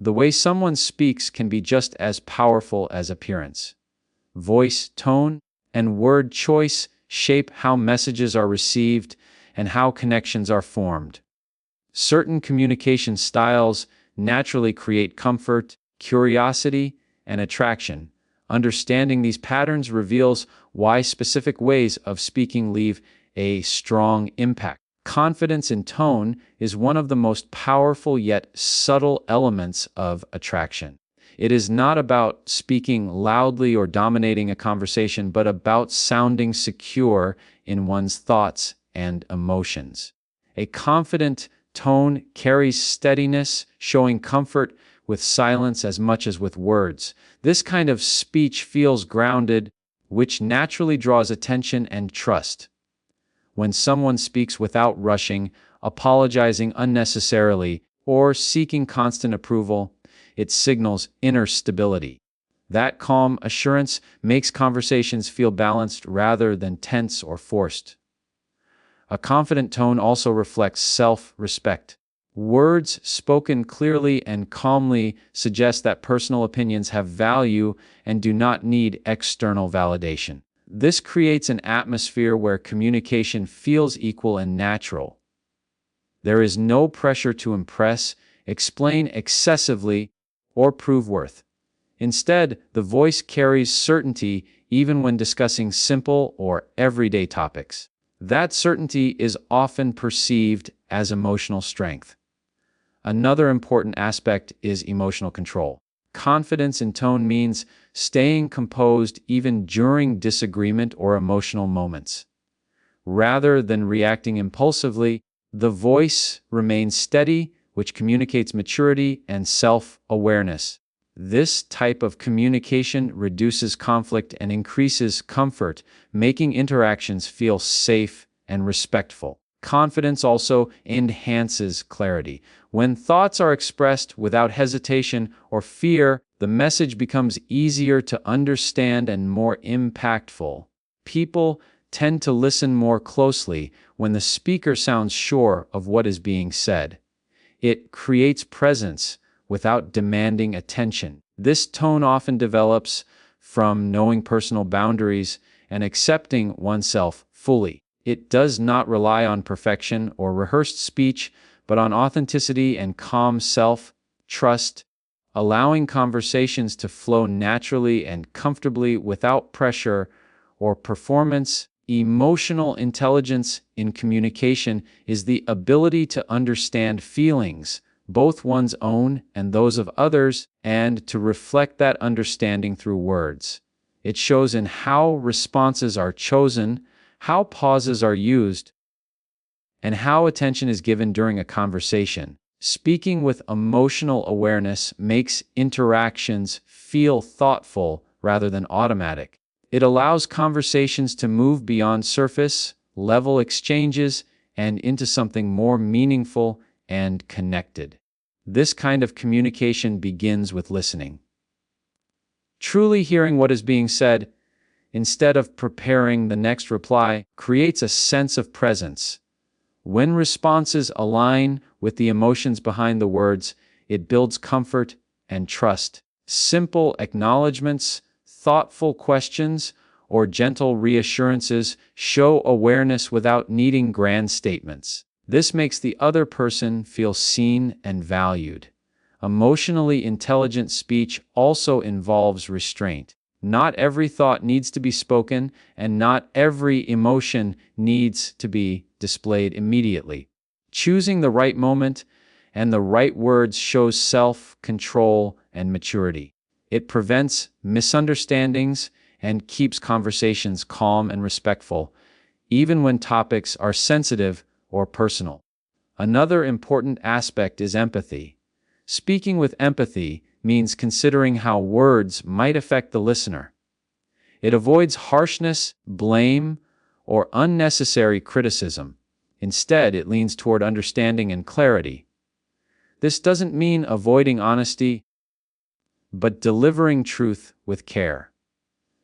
The way someone speaks can be just as powerful as appearance. Voice, tone, and word choice shape how messages are received and how connections are formed. Certain communication styles naturally create comfort, curiosity, and attraction. Understanding these patterns reveals why specific ways of speaking leave a strong impact. Confidence in tone is one of the most powerful yet subtle elements of attraction. It is not about speaking loudly or dominating a conversation, but about sounding secure in one's thoughts and emotions. A confident tone carries steadiness, showing comfort with silence as much as with words. This kind of speech feels grounded, which naturally draws attention and trust. When someone speaks without rushing, apologizing unnecessarily, or seeking constant approval, it signals inner stability. That calm assurance makes conversations feel balanced rather than tense or forced. A confident tone also reflects self-respect. Words spoken clearly and calmly suggest that personal opinions have value and do not need external validation. This creates an atmosphere where communication feels equal and natural. There is no pressure to impress, explain excessively, or prove worth. Instead, the voice carries certainty even when discussing simple or everyday topics. That certainty is often perceived as emotional strength. Another important aspect is emotional control. Confidence in tone means staying composed even during disagreement or emotional moments. Rather than reacting impulsively, the voice remains steady, which communicates maturity and self-awareness. This type of communication reduces conflict and increases comfort, making interactions feel safe and respectful. Confidence also enhances clarity. When thoughts are expressed without hesitation or fear, the message becomes easier to understand and more impactful. People tend to listen more closely when the speaker sounds sure of what is being said. It creates presence without demanding attention. This tone often develops from knowing personal boundaries and accepting oneself fully. It does not rely on perfection or rehearsed speech, but on authenticity and calm self-trust, allowing conversations to flow naturally and comfortably without pressure or performance. Emotional intelligence in communication is the ability to understand feelings, both one's own and those of others, and to reflect that understanding through words. It shows in how responses are chosen, how pauses are used, and how attention is given during a conversation. Speaking with emotional awareness makes interactions feel thoughtful rather than automatic. It allows conversations to move beyond surface-level exchanges and into something more meaningful and connected. This kind of communication begins with listening. Truly hearing what is being said, instead of preparing the next reply, creates a sense of presence. When responses align with the emotions behind the words, it builds comfort and trust. Simple acknowledgments, thoughtful questions, or gentle reassurances show awareness without needing grand statements. This makes the other person feel seen and valued. Emotionally intelligent speech also involves restraint. Not every thought needs to be spoken, and not every emotion needs to be displayed immediately. Choosing the right moment and the right words shows self-control and maturity. It prevents misunderstandings and keeps conversations calm and respectful, even when topics are sensitive or personal. Another important aspect is empathy. Speaking with empathy means considering how words might affect the listener. It avoids harshness, blame, or unnecessary criticism. Instead, it leans toward understanding and clarity. This doesn't mean avoiding honesty, but delivering truth with care.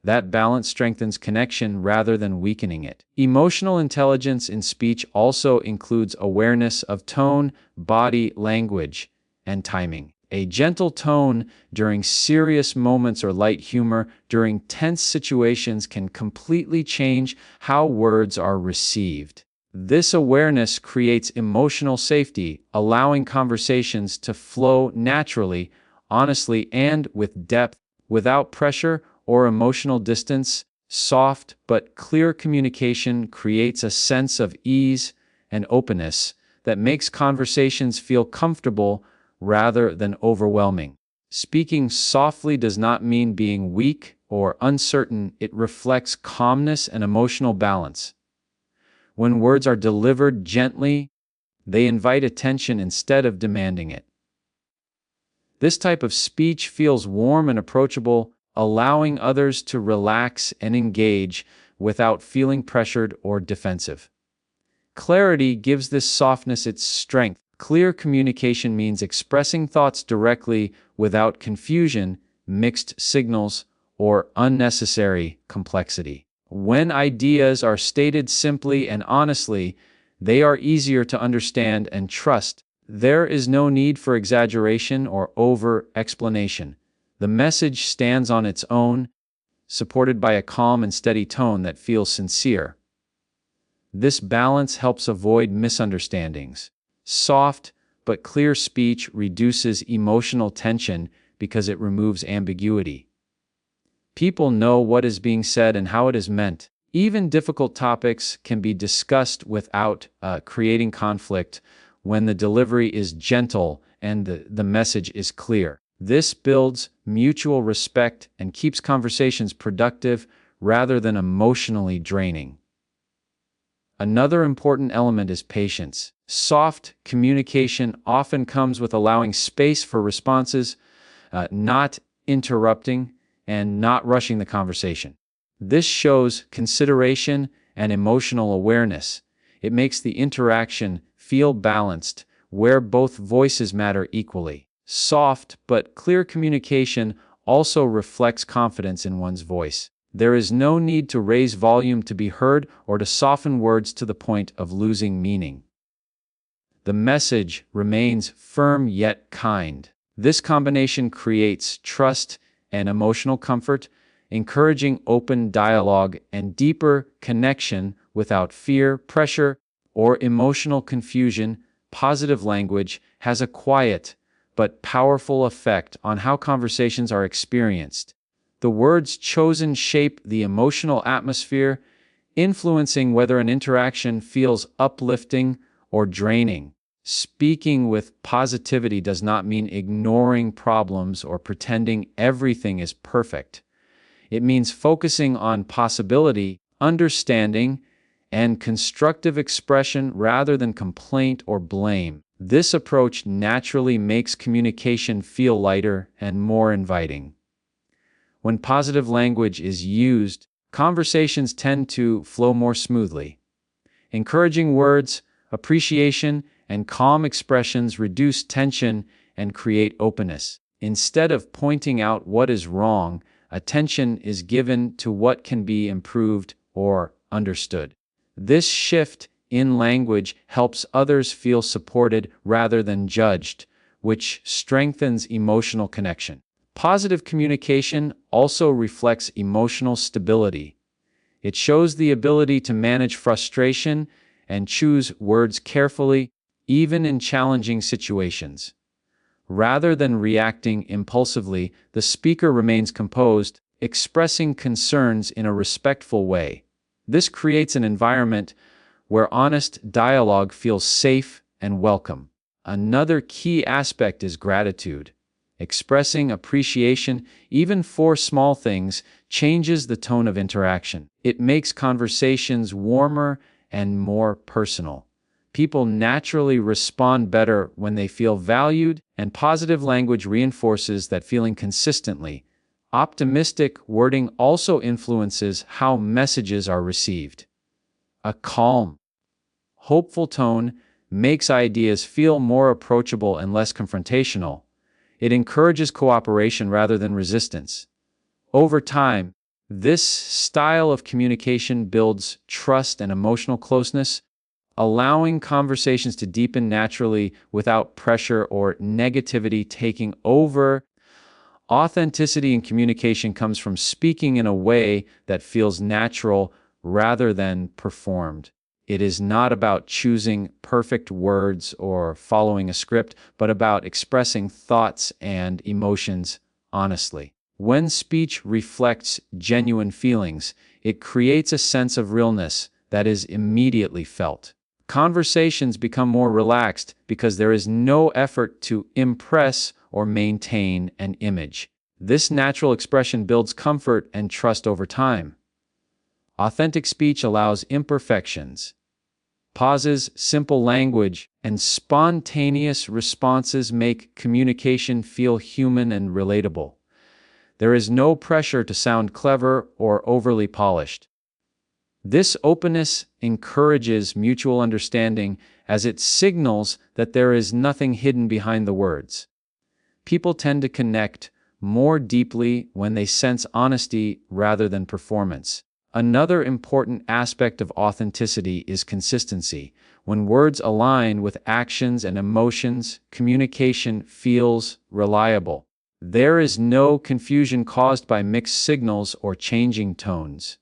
That balance strengthens connection rather than weakening it. Emotional intelligence in speech also includes awareness of tone, body language, and timing. A gentle tone during serious moments or light humor during tense situations can completely change how words are received. This awareness creates emotional safety, allowing conversations to flow naturally, honestly, and with depth, without pressure or emotional distance. Soft but clear communication creates a sense of ease and openness that makes conversations feel comfortable rather than overwhelming. Speaking softly does not mean being weak or uncertain, it reflects calmness and emotional balance. When words are delivered gently, they invite attention instead of demanding it. This type of speech feels warm and approachable, allowing others to relax and engage without feeling pressured or defensive. Clarity gives this softness its strength. Clear communication means expressing thoughts directly without confusion, mixed signals, or unnecessary complexity. When ideas are stated simply and honestly, they are easier to understand and trust. There is no need for exaggeration or over-explanation. The message stands on its own, supported by a calm and steady tone that feels sincere. This balance helps avoid misunderstandings. Soft but clear speech reduces emotional tension because it removes ambiguity. People know what is being said and how it is meant. Even difficult topics can be discussed without creating conflict when the delivery is gentle and the message is clear. This builds mutual respect and keeps conversations productive rather than emotionally draining. Another important element is patience. Soft communication often comes with allowing space for responses, not interrupting, and not rushing the conversation. This shows consideration and emotional awareness. It makes the interaction feel balanced, where both voices matter equally. Soft but clear communication also reflects confidence in one's voice. There is no need to raise volume to be heard or to soften words to the point of losing meaning. The message remains firm yet kind. This combination creates trust and emotional comfort, encouraging open dialogue and deeper connection without fear, pressure, or emotional confusion. Positive language has a quiet but powerful effect on how conversations are experienced. The words chosen shape the emotional atmosphere, influencing whether an interaction feels uplifting or draining. Speaking with positivity does not mean ignoring problems or pretending everything is perfect. It means focusing on possibility, understanding, and constructive expression rather than complaint or blame. This approach naturally makes communication feel lighter and more inviting. When positive language is used, conversations tend to flow more smoothly. Encouraging words, appreciation, and calm expressions reduce tension and create openness. Instead of pointing out what is wrong, attention is given to what can be improved or understood. This shift in language helps others feel supported rather than judged, which strengthens emotional connection. Positive communication also reflects emotional stability. It shows the ability to manage frustration and choose words carefully, even in challenging situations. Rather than reacting impulsively, the speaker remains composed, expressing concerns in a respectful way. This creates an environment where honest dialogue feels safe and welcome. Another key aspect is gratitude. Expressing appreciation, even for small things, changes the tone of interaction. It makes conversations warmer and more personal. People naturally respond better when they feel valued, and positive language reinforces that feeling consistently. Optimistic wording also influences how messages are received. A calm, hopeful tone makes ideas feel more approachable and less confrontational. It encourages cooperation rather than resistance. Over time, this style of communication builds trust and emotional closeness, allowing conversations to deepen naturally without pressure or negativity taking over. Authenticity in communication comes from speaking in a way that feels natural rather than performed. It is not about choosing perfect words or following a script, but about expressing thoughts and emotions honestly. When speech reflects genuine feelings, it creates a sense of realness that is immediately felt. Conversations become more relaxed because there is no effort to impress or maintain an image. This natural expression builds comfort and trust over time. Authentic speech allows imperfections. Pauses, simple language, and spontaneous responses make communication feel human and relatable. There is no pressure to sound clever or overly polished. This openness encourages mutual understanding as it signals that there is nothing hidden behind the words. People tend to connect more deeply when they sense honesty rather than performance. Another important aspect of authenticity is consistency. When words align with actions and emotions, communication feels reliable. There is no confusion caused by mixed signals or changing tones.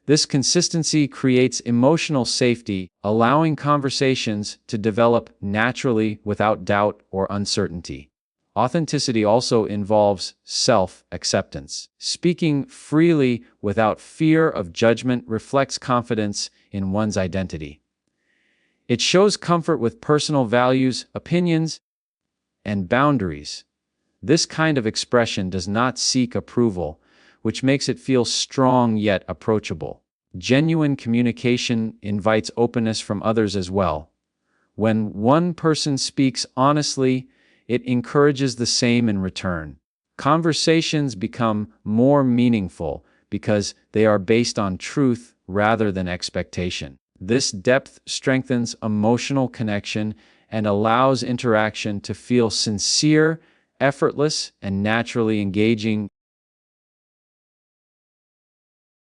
This consistency creates emotional safety, allowing conversations to develop naturally without doubt or uncertainty. Authenticity also involves self-acceptance. Speaking freely without fear of judgment reflects confidence in one's identity. It shows comfort with personal values, opinions, and boundaries. This kind of expression does not seek approval, which makes it feel strong yet approachable. Genuine communication invites openness from others as well. When one person speaks honestly, it encourages the same in return. Conversations become more meaningful because they are based on truth rather than expectation. This depth strengthens emotional connection and allows interaction to feel sincere, effortless, and naturally engaging.